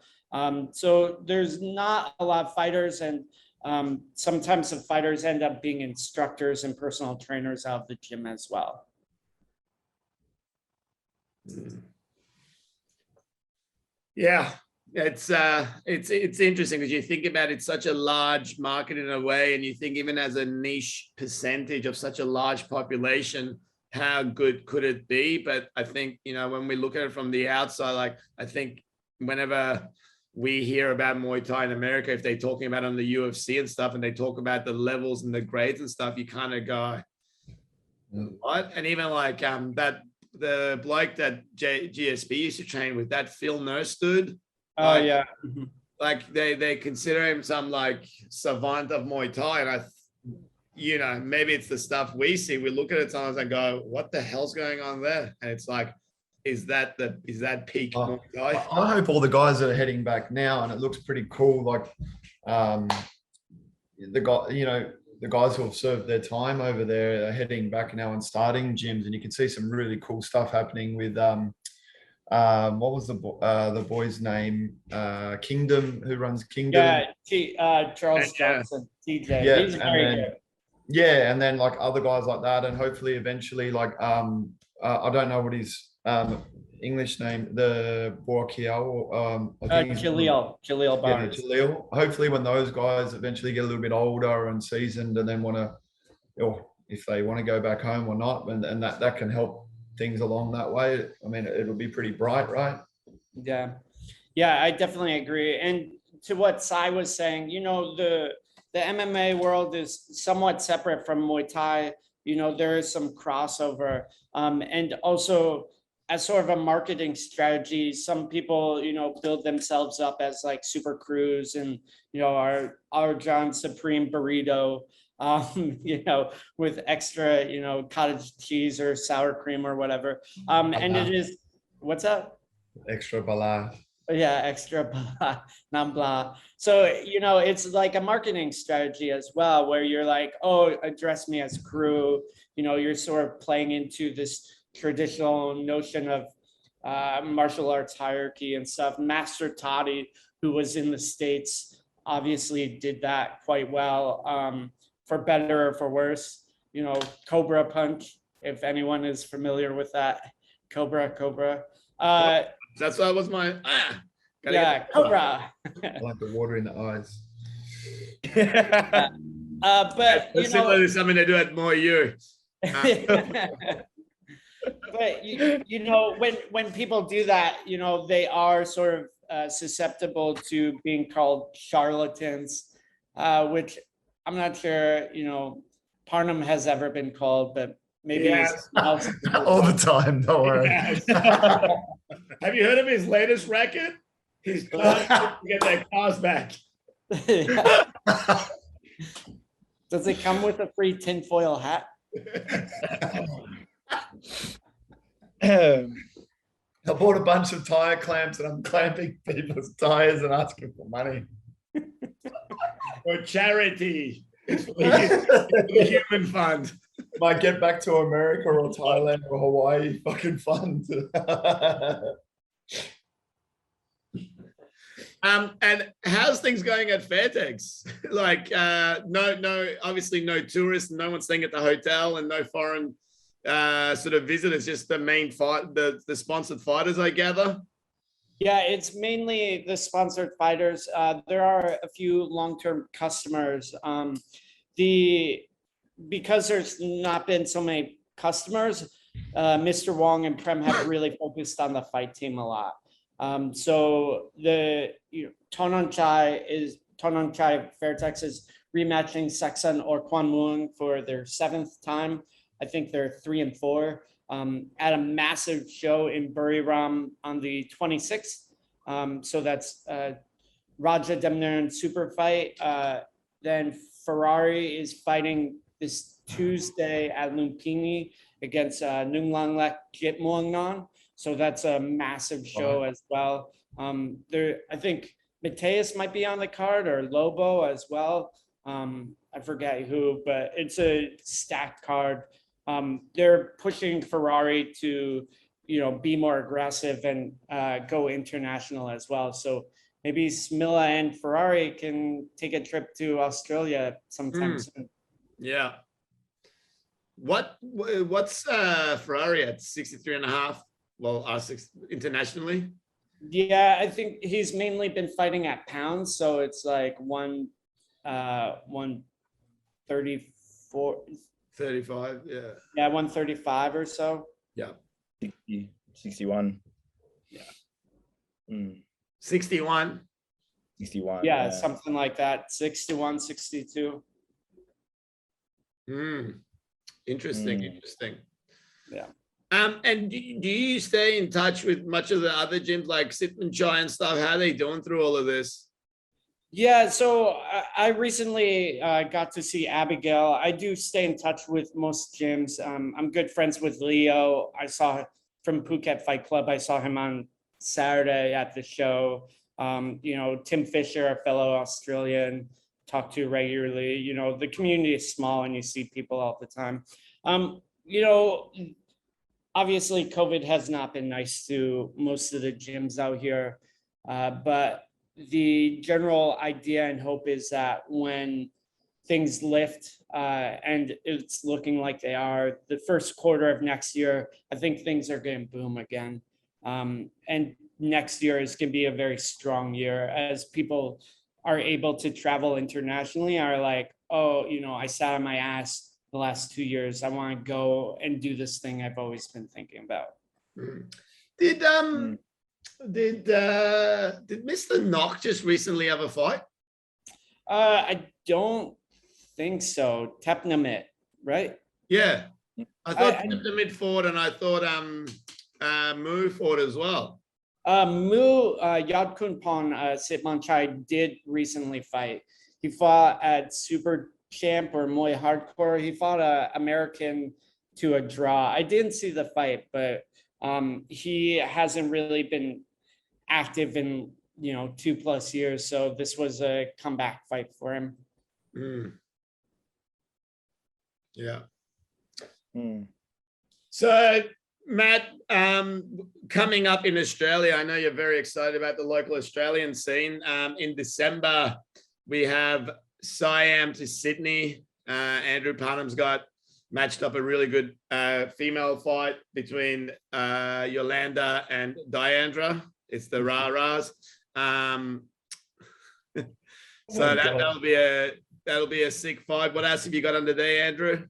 So there's not a lot of fighters, and sometimes the fighters end up being instructors and personal trainers out of the gym as well. Yeah, it's interesting because you think about it, such a large market in a way, and you think even as a niche percentage of such a large population, how good could it be? But I think, when we look at it from the outside, like I think whenever we hear about Muay Thai in America, if they're talking about on the UFC and stuff, and they talk about the levels and the grades and stuff, you kind of go, what? And even like the bloke that GSP used to train with, that Phil Nurse dude. Oh, yeah. Like they consider him some like savant of Muay Thai, and maybe it's the stuff we see. We look at it sometimes and go, what the hell's going on there? And it's like, is that peak Muay Thai? I hope all the guys that are heading back now, and it looks pretty cool. Like the guys who have served their time over there are heading back now and starting gyms, and you can see some really cool stuff happening with what was the boy's name? Kingdom, who runs Kingdom? Yeah, Charles Johnson, TJ. Yeah, he's very good. Yeah, and then like other guys like that, and hopefully eventually like I don't know what his English name, the boy Hale, Jaleel Barnes. Yeah, Jaleel. Hopefully when those guys eventually get a little bit older and seasoned, and then want to, or if they want to go back home or not, and that can help things along that way. I mean, it'll be pretty bright, right? Yeah, I definitely agree. And to what Sai was saying, the MMA world is somewhat separate from Muay Thai. There is some crossover, and also as sort of a marketing strategy, some people, build themselves up as like super crews and, our John Supreme burrito, with extra, cottage cheese or sour cream or whatever. And it is, what's up? Extra bala. Yeah, extra blah, non blah. So, it's like a marketing strategy as well, where you're like, oh, address me as crew. You're sort of playing into this traditional notion of martial arts hierarchy and stuff. Master Toddy, who was in the States, obviously did that quite well, for better or for worse. Cobra Punch, if anyone is familiar with that. Cobra. That's what was my Yeah, Cobra. I like the water in the eyes. But It's similar to something they do at Muay. But when people do that, they are sort of susceptible to being called charlatans, which I'm not sure, Parnham has ever been called, but maybe Yes. All the time, don't worry. Have you heard of his latest record? He's trying to get their cars back. Does it come with a free tinfoil hat? I bought a bunch of tire clamps and I'm clamping people's tires and asking for money. For charity. It's for the human fund. Might get back to America or Thailand or Hawaii fucking fund. And how's things going at Fairtex? Like, no, obviously no tourists, no one staying at the hotel, and no foreign sort of visitors. Just the main fight, the sponsored fighters, I gather. Yeah, it's mainly the sponsored fighters. There are a few long-term customers. Because there's not been so many customers, Mr. Wong and Prem have really focused on the fight team a lot. So the Tononchai Fairtex is rematching Seksan or Kwan Moon for their 7th time. I think they're 3 and 4 at a massive show in Buriram on the 26th. So that's Raja Demnaran super fight. Then Ferrari is fighting this Tuesday at Lumpini against Nunglanglek Jitmuangnon. So that's a massive show as well. I think Mateus might be on the card, or Lobo as well. I forget who, but it's a stacked card. They're pushing Ferrari to, be more aggressive and go international as well. So maybe Smilla and Ferrari can take a trip to Australia sometime soon. Yeah. What's Ferrari at 63.5? Well, internationally. Yeah, I think he's mainly been fighting at pounds, so it's like 134. 35, yeah. Yeah, 135 or so. Yeah. 61. Yeah. 61. 61. Yeah, something like that. 61, 62. Interesting. Yeah. And do you stay in touch with much of the other gyms like Sitman Chai and stuff? How are they doing through all of this? Yeah, so I recently got to see Abigail. I do stay in touch with most gyms. I'm good friends with Leo. I saw from Phuket Fight Club. I saw him on Saturday at the show. Tim Fisher, a fellow Australian, talk to regularly. The community is small and you see people all the time. Obviously, COVID has not been nice to most of the gyms out here, but the general idea and hope is that when things lift, and it's looking like they are, the first quarter of next year, I think things are going to boom again. And next year is going to be a very strong year as people are able to travel internationally, are like, oh, I sat on my ass the last 2 years. I want to go and do this thing I've always been thinking about. Did Mr. Knock just recently have a fight? I don't think so. Tepnamit, right? Yeah. I thought Tepnamit fought, and I thought Mu fought as well. Yadkunpon Sitmanchai did recently fight. He fought at Super Champ or Muay Hardcore. He fought a American to a draw. I didn't see the fight, but he hasn't really been active in 2+ years. So this was a comeback fight for him. Yeah. Hmm. So, Matt, coming up in Australia, I know you're very excited about the local Australian scene. In December, we have Siam to Sydney. Andrew Parnham's got matched up a really good female fight between Yolanda and Diandra. It's the Ra-Ras. So that'll be a sick fight. What else have you got under there, Andrew?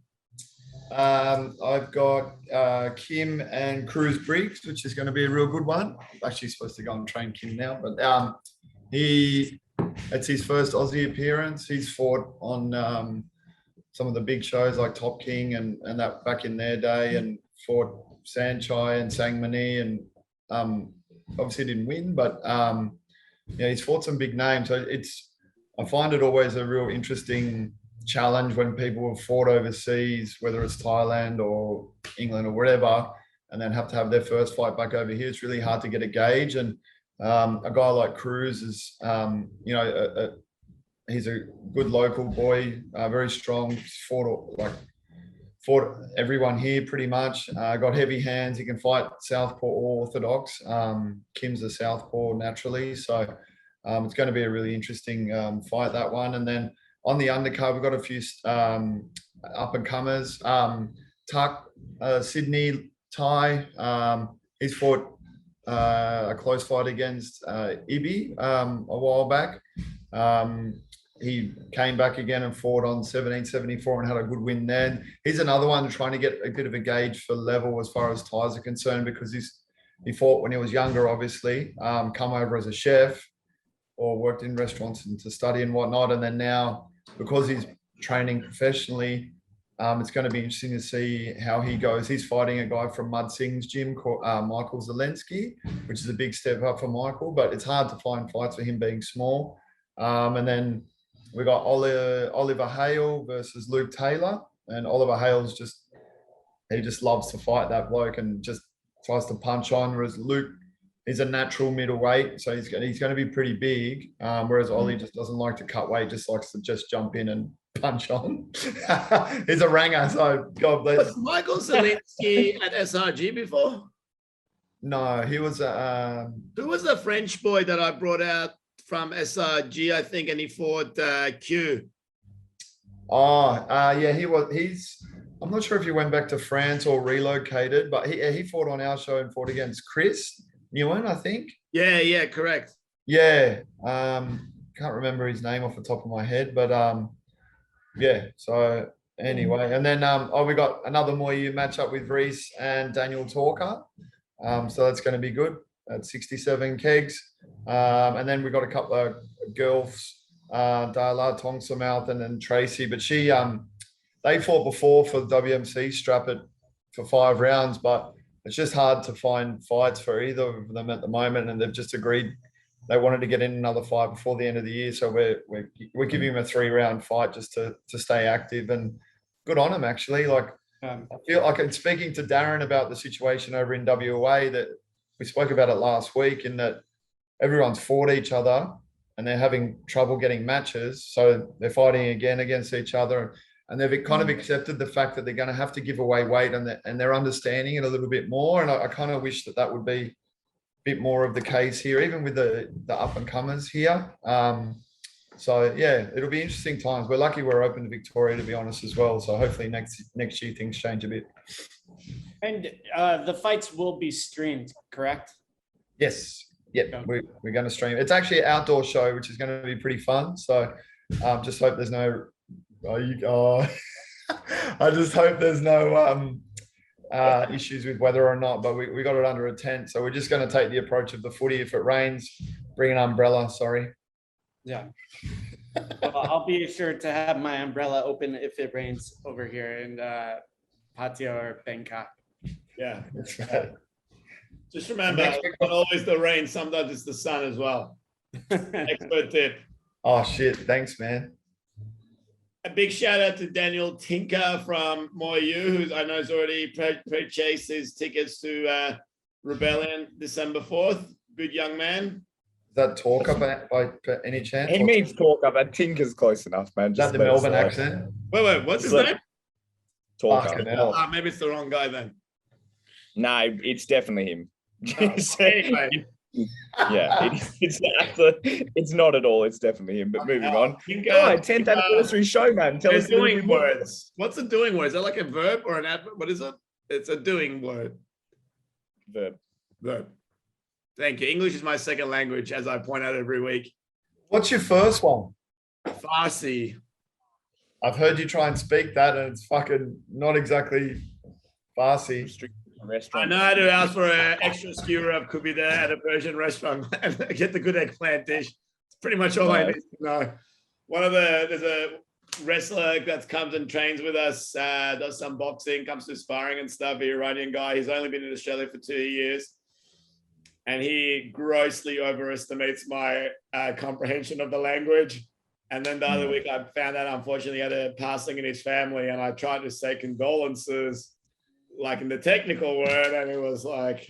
I've got Kim and Cruz Briggs, which is going to be a real good one. I'm actually supposed to go and train Kim now, but it's his first Aussie appearance. He's fought on some of the big shows like Top King and that back in their day, and fought Sanchai and Sangmani, and obviously didn't win, but he's fought some big names. So I find it always a real interesting challenge when people have fought overseas, whether it's Thailand or England or whatever, and then have to have their first fight back over here. It's really hard to get a gauge. And a guy like Cruz is, he's a good local boy, very strong. He's fought everyone here pretty much. Got heavy hands. He can fight southpaw or orthodox. Kim's a southpaw naturally, so it's going to be a really interesting fight, that one. And then on the undercard, we've got a few up and comers. Tuck, Sydney Thai. He's fought a close fight against Ibi a while back. He came back again and fought on 1774 and had a good win then. He's another one trying to get a bit of a gauge for level as far as Thais are concerned, because he fought when he was younger, obviously, come over as a chef or worked in restaurants and to study and whatnot. And then now, because he's training professionally, it's going to be interesting to see how he goes. He's fighting a guy from Mud Singh's gym called Michael Zelensky, which is a big step up for Michael, but it's hard to find fights for him being small. And then we got Oliver Hale versus Luke Taylor, and Oliver Hale's just loves to fight, that bloke, and just tries to punch on, whereas Luke, he's a natural middleweight, so he's going to be pretty big, whereas Ollie just doesn't like to cut weight, just likes to just jump in and punch on. He's a ranger, so God bless. Was Michael Zelensky at SRG before? No, he was Who was the French boy that I brought out from SRG, I think, and he fought Q? Yeah, he's I'm not sure if he went back to France or relocated, but he fought on our show and fought against Chris Newen, I think. Yeah, correct. Yeah, can't remember his name off the top of my head, but yeah. So anyway, and then we got another Muay matchup with Reese and Daniel Talker. So that's going to be good at 67 kegs. And then we got a couple of girls, Darla Tongsamouth and then Tracy, but she they fought before for the WMC strap for 5 rounds, but it's just hard to find fights for either of them at the moment, and they've just agreed they wanted to get in another fight before the end of the year. So we're giving them a 3-round fight just to stay active, and good on them actually. Like I feel like I'm speaking to Darren about the situation over in WA, that we spoke about it last week, in that everyone's fought each other and they're having trouble getting matches. So they're fighting again against each other, and they've kind of accepted the fact that they're going to have to give away weight, and they're understanding it a little bit more. And I kind of wish that would be a bit more of the case here, even with the up and comers here. So yeah, it'll be interesting times. We're lucky we're open to Victoria, to be honest, as well. So hopefully next year things change a bit. And the fights will be streamed, correct? Yes. Yep. We're going to stream. It's actually an outdoor show, which is going to be pretty fun. So just hope there's no. I just hope there's no issues with weather or not. But we got it under a tent, so we're just going to take the approach of the footy. If it rains, bring an umbrella. Sorry. Yeah. Well, I'll be sure to have my umbrella open if it rains over here in Pattaya or Bangkok. Yeah. That's right. Just remember, Next it's not always the rain. Sometimes it's the sun as well. Expert tip. Oh shit! Thanks, man. A big shout out to Daniel Tinker from Muay, who I know has already purchased his tickets to Rebellion December 4th. Good young man. Is that talk up by any chance? He means talk up, and Tinker's close enough, man. Is that the let it Melbourne slide. accent? Wait, what's his Look. name? Talk Fucking up. hell. Maybe it's the wrong guy then. No, it's definitely him. Anyway, Yeah, it's not at all. It's definitely him. But moving on. Tinker, Oh, 10th anniversary show, man. Tell they're us a little doing bit more. words. What's a doing word? Is that like a verb or an adverb? What is it? It's a doing word. Verb. Verb. Thank you. English is my second language, as I point out every week. What's your first one? Farsi. I've heard you try and speak that, and it's fucking not exactly Farsi. I Restaurant. know how to ask for an extra skewer of kubida at a Persian restaurant and get the good eggplant dish. It's pretty much all I Nice. need to know. There's a wrestler that comes and trains with us, does some boxing, comes to sparring and stuff, an Iranian guy. He's only been in Australia for 2 years. And he grossly overestimates my comprehension of the language. And then the other week I found out, unfortunately, he had a passing in his family, and I tried to say condolences, like in the technical word, and it was like,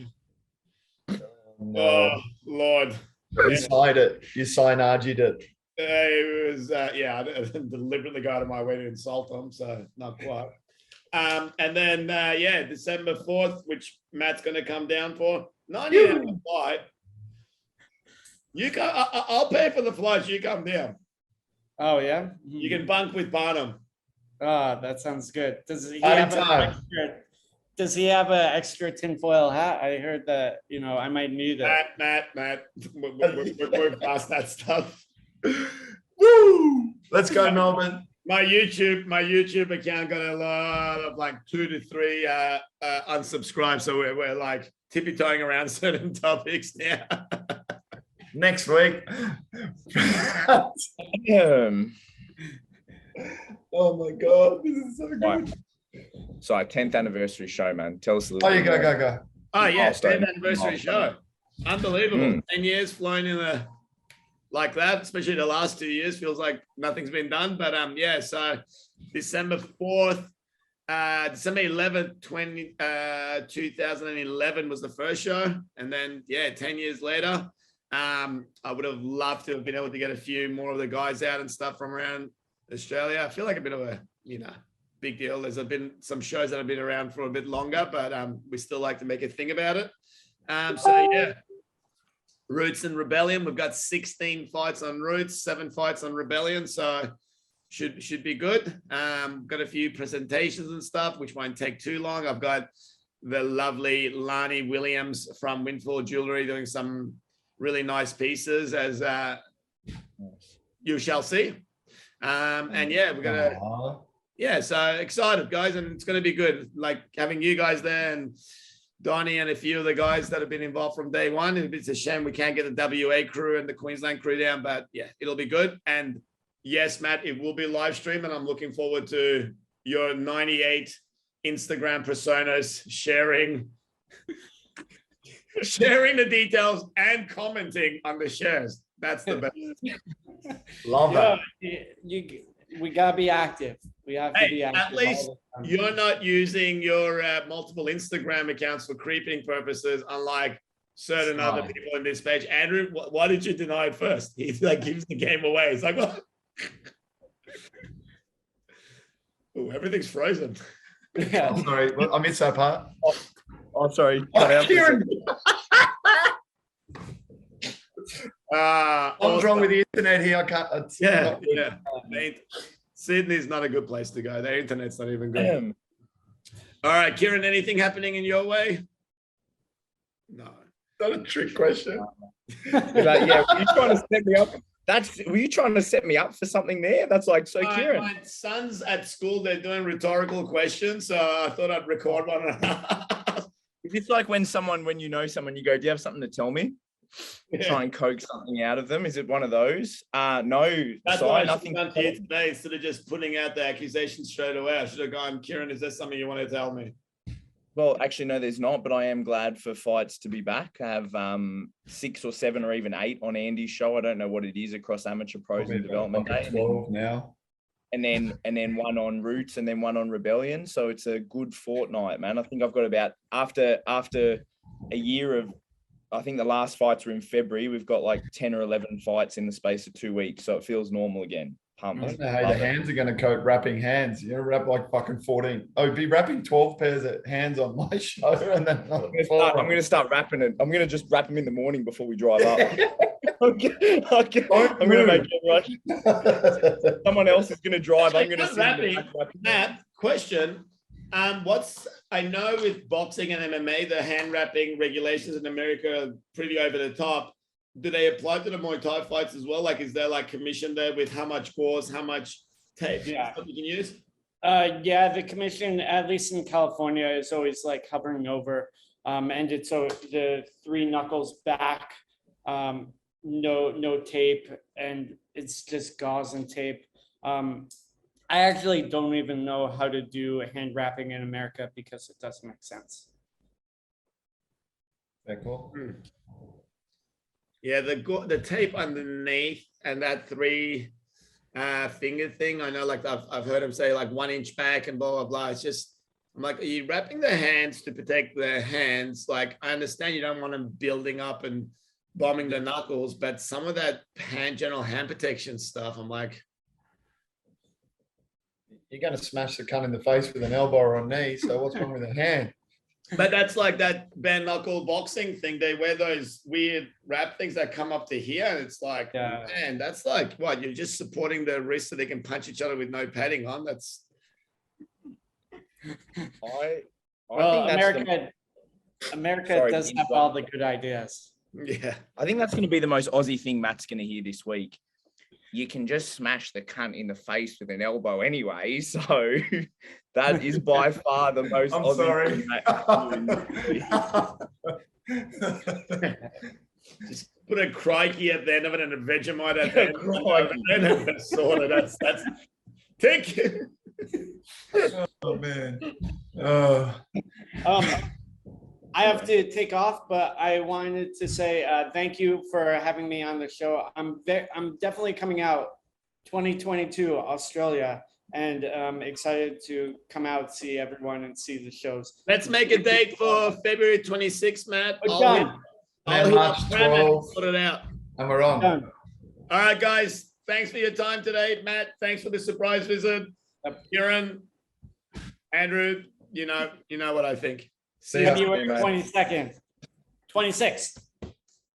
No. oh, Lord. You signed it. You signed-argued it. It was, I didn't deliberately go out of my way to insult them, so not quite. And then, December 4th, which Matt's going to come down for, 90 hour flight. You come, I'll pay for the flights. You come down. Oh yeah. You can bunk with Barnum. Ah, that sounds good. Does he Party have an time. extra? Does he have an extra tinfoil hat? I heard that. I might need that. Matt, we're past that stuff. Woo! Let's go, Melbourne. My YouTube account got a lot of like 2 to 3 unsubscribed, so we're like tippy-toeing around certain topics now. Next week. Oh my god, this is so good. Right. So, 10th anniversary show, man. Tell us a little Oh, you bit. go. Oh yeah, Milestone. 10th anniversary show. Unbelievable. 10 years flown in like that, especially the last 2 years. Feels like nothing's been done. But so December 4th, December 11th, 2011 was the first show. And then 10 years later, I would have loved to have been able to get a few more of the guys out and stuff from around Australia. I feel like a bit of a, big deal. There's been some shows that have been around for a bit longer, but we still like to make a thing about it. Roots and Rebellion. We've got 16 fights on Roots, 7 fights on Rebellion. So should be good. Got a few presentations and stuff, which won't take too long. I've got the lovely Lani Williams from Windfall Jewelry doing some really nice pieces, as you shall see. We're gonna. So excited, guys, and it's going to be good. Like having you guys there and Donnie and a few of the guys that have been involved from day one. It's a shame we can't get the WA crew and the Queensland crew down, but it'll be good. And yes, Matt, it will be live stream, and I'm looking forward to your 98 Instagram personas sharing the details and commenting on the shares. That's the best. Love that. We gotta be active. We have to be active. At least you're not using your multiple Instagram accounts for creeping purposes, unlike certain other people in this page. Andrew, why did you deny it first? He gives the game away. It's like, what? Oh, everything's frozen. Yeah. I'm sorry, I missed that part. Oh, sorry. Kieran. What's wrong with the internet here? I can't. Sydney's not a good place to go. Their internet's not even good. All right, Kieran, anything happening in your way? No. Not a trick question. Were you trying to set me up? Were you trying to set me up for something there? That's like so, Kieran. My son's at school. They're doing rhetorical questions, so I thought I'd record one. Is this like when you know someone, you go, "Do you have something to tell me?" Try and coax something out of them. Is it one of those? No. That's sorry, why I nothing. done here today, instead of just putting out the accusation straight away. I should have gone, Kieran, is there something you want to tell me? Well, actually, no, there's not, but I am glad for fights to be back. I have 6 or 7 or even 8 on Andy's show. I don't know what it is across amateur pros and development day. 12 now. And then one on Roots and then one on Rebellion. So it's a good fortnight, man. I think I've got about after a year of, I think the last fights were in February. We've got like 10 or 11 fights in the space of 2 weeks. So it feels normal again. Pumped. I don't know how the hands are going to cope wrapping hands. You're going to wrap like fucking 14. Oh, be wrapping 12 pairs of hands on my show. And then I'm going to start wrapping it. I'm going to just wrap them in the morning before we drive up. I'm going to make it rush. Someone else is going to drive. I'm going to wrapping. Matt, question. I know with boxing and MMA, the hand wrapping regulations in America are pretty over the top. Do they apply to the Muay Thai fights as well? Like, is there like commission there with how much gauze, how much tape you can use? Yeah, the commission, at least in California, is always like hovering over. And it's so the 3 knuckles back, no tape, and it's just gauze and tape. I actually don't even know how to do hand wrapping in America because it doesn't make sense. Very cool. Yeah, the tape underneath and that 3 finger thing. I know, like I've heard him say like 1 inch back and blah blah blah. It's just, I'm like, are you wrapping the hands to protect the hands? Like, I understand you don't want them building up and bombing the knuckles, but some of that general hand protection stuff, I'm like, You're going to smash the cunt in the face with an elbow or a knee. So what's wrong with a hand? but that's like that bare knuckle boxing thing. They wear those weird wrap things that come up to here, and it's like, man, that's like what, you're just supporting the wrist so they can punch each other with no padding on. That's Well, America does have all the good ideas. yeah. I think that's going to be the most Aussie thing Matt's going to hear this week. You can just smash the cunt in the face with an elbow anyway. So that is by far the most I'm Aussie sorry. thing. Just put a crikey at the end of it and a Vegemite at the end of it. Sort of. That's tick. Oh man. I have to take off, but I wanted to say thank you for having me on the show. I'm definitely coming out 2022 Australia, and I'm excited to come out, see everyone, and see the shows. Let's make a date for February 26th, Matt. Done. I'll March hit up 12th. sort it out. And we're on. Done. All right, guys. Thanks for your time today, Matt. Thanks for the surprise visit. Kieran, Andrew, you know what I think. See ya. February 22nd, 26th.